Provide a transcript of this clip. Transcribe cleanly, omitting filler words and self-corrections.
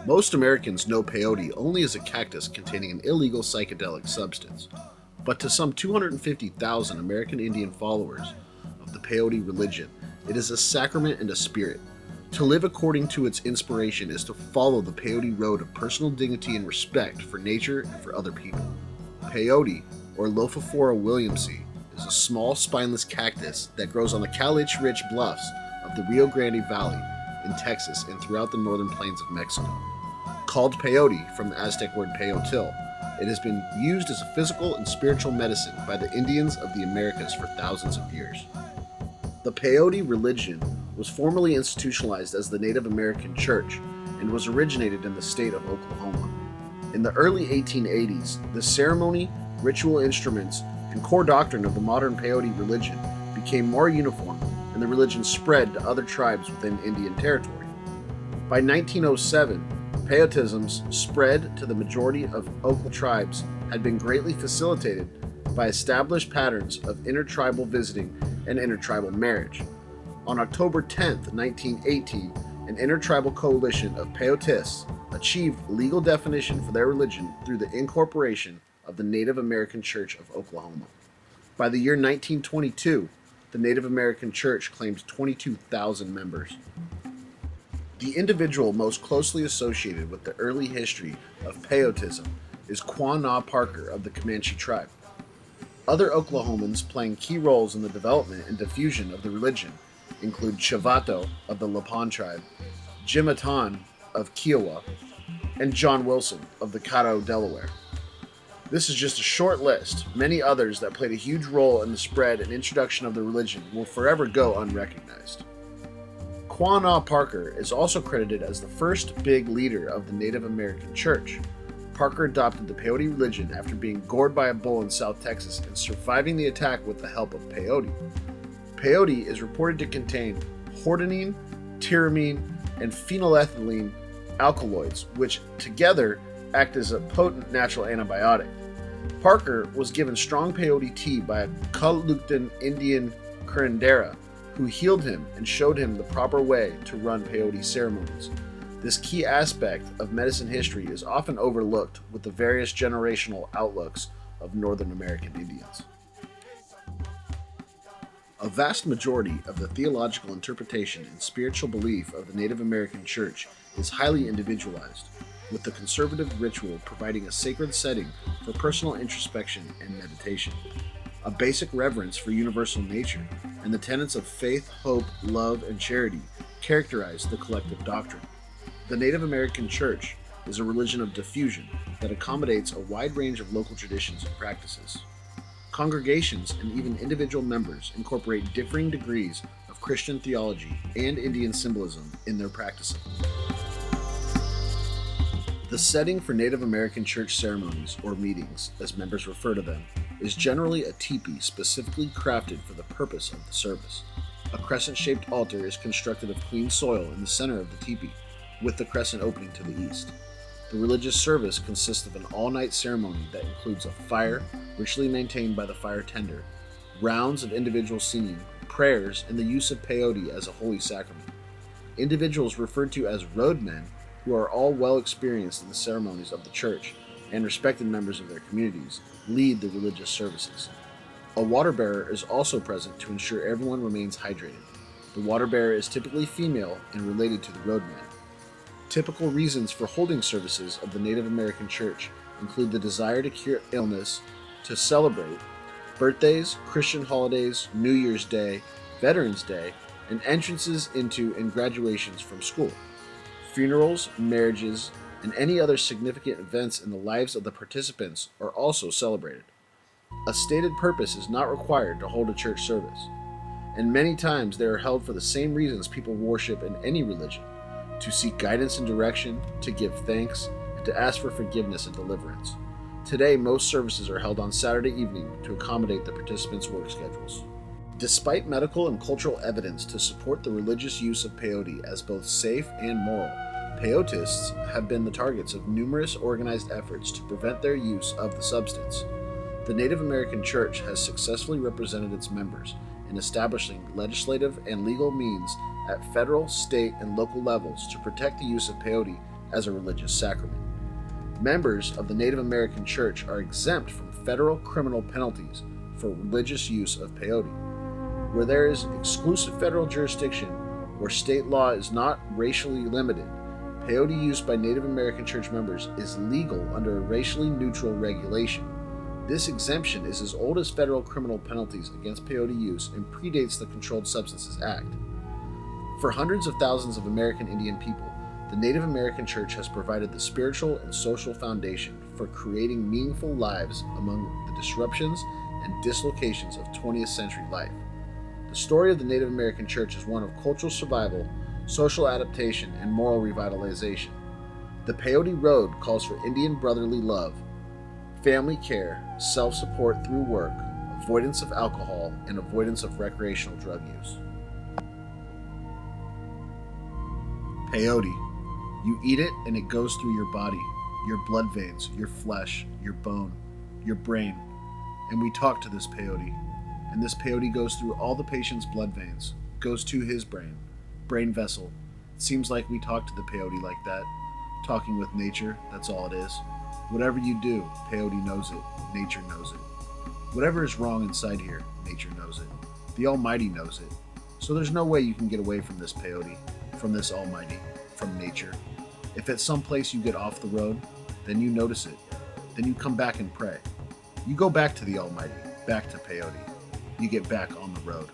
Most Americans know peyote only as a cactus containing an illegal psychedelic substance, but to some 250,000 American Indian followers of the peyote religion, it is a sacrament and a spirit. To live according to its inspiration is to follow the peyote road of personal dignity and respect for nature and for other people. Peyote, or Lophophora williamsii, is a small spineless cactus that grows on the caliche-rich bluffs of the Rio Grande Valley in Texas and throughout the northern plains of Mexico. Called peyote from the Aztec word peyotil, it has been used as a physical and spiritual medicine by the Indians of the Americas for thousands of years. The peyote religion was formally institutionalized as the Native American Church and was originated in the state of Oklahoma. In the early 1880s, the ceremony, ritual instruments, and core doctrine of the modern peyote religion became more uniform, and the religion spread to other tribes within Indian Territory. By 1907, peyotism's spread to the majority of Oklahoma tribes had been greatly facilitated by established patterns of intertribal visiting and intertribal marriage. On October 10, 1918, an intertribal coalition of peyotists achieved legal definition for their religion through the incorporation of the Native American Church of Oklahoma. By the year 1922, the Native American Church claimed 22,000 members. The individual most closely associated with the early history of peyotism is Quanah Parker of the Comanche tribe. Other Oklahomans playing key roles in the development and diffusion of the religion include Chavato of the Lapon tribe, Jimatan of Kiowa, and John Wilson of the Caddo, Delaware. This is just a short list. Many others that played a huge role in the spread and introduction of the religion will forever go unrecognized. Quanah Parker is also credited as the first big leader of the Native American Church. Parker adopted the peyote religion after being gored by a bull in South Texas and surviving the attack with the help of peyote. Peyote is reported to contain hordenine, tyramine, and phenylethylamine alkaloids, which together act as a potent natural antibiotic. Parker was given strong peyote tea by a Kaluktan Indian curandera who healed him and showed him the proper way to run peyote ceremonies. This key aspect of medicine history is often overlooked with the various generational outlooks of Northern American Indians. A vast majority of the theological interpretation and spiritual belief of the Native American Church is highly individualized, with the conservative ritual providing a sacred setting for personal introspection and meditation. A basic reverence for universal nature and the tenets of faith, hope, love, and charity characterize the collective doctrine. The Native American Church is a religion of diffusion that accommodates a wide range of local traditions and practices. Congregations and even individual members incorporate differing degrees of Christian theology and Indian symbolism in their practicing. The setting for Native American church ceremonies, or meetings, as members refer to them, is generally a teepee specifically crafted for the purpose of the service. A crescent-shaped altar is constructed of clean soil in the center of the teepee, with the crescent opening to the east. The religious service consists of an all-night ceremony that includes a fire, richly maintained by the fire tender, rounds of individual singing, prayers, and the use of peyote as a holy sacrament. Individuals referred to as roadmen, who are all well experienced in the ceremonies of the church and respected members of their communities, lead the religious services. A water bearer is also present to ensure everyone remains hydrated. The water bearer is typically female and related to the roadmen. Typical reasons for holding services of the Native American Church include the desire to cure illness, to celebrate birthdays, Christian holidays, New Year's Day, Veterans Day, and entrances into and graduations from school. Funerals, marriages, and any other significant events in the lives of the participants are also celebrated. A stated purpose is not required to hold a church service, and many times they are held for the same reasons people worship in any religion: to seek guidance and direction, to give thanks, and to ask for forgiveness and deliverance. Today, most services are held on Saturday evening to accommodate the participants' work schedules. Despite medical and cultural evidence to support the religious use of peyote as both safe and moral, peyotists have been the targets of numerous organized efforts to prevent their use of the substance. The Native American Church has successfully represented its members in establishing legislative and legal means at federal, state, and local levels to protect the use of peyote as a religious sacrament. Members of the Native American Church are exempt from federal criminal penalties for religious use of peyote. Where there is exclusive federal jurisdiction or state law is not racially limited, peyote use by Native American church members is legal under a racially neutral regulation. This exemption is as old as federal criminal penalties against peyote use and predates the Controlled Substances Act. For hundreds of thousands of American Indian people, the Native American Church has provided the spiritual and social foundation for creating meaningful lives among the disruptions and dislocations of 20th century life. The story of the Native American Church is one of cultural survival, social adaptation, and moral revitalization. The Peyote Road calls for Indian brotherly love, family care, self-support through work, avoidance of alcohol, and avoidance of recreational drug use. Peyote. You eat it and it goes through your body, your blood veins, your flesh, your bone, your brain. And we talk to this peyote. And this peyote goes through all the patient's blood veins, goes to his brain vessel. It seems like we talk to the peyote like that. Talking with nature, that's all it is. Whatever you do, peyote knows it, nature knows it. Whatever is wrong inside here, nature knows it. The Almighty knows it. So there's no way you can get away from this peyote, from this Almighty, from nature. If at some place you get off the road, then you notice it. Then you come back and pray. You go back to the Almighty, back to peyote. You get back on the road.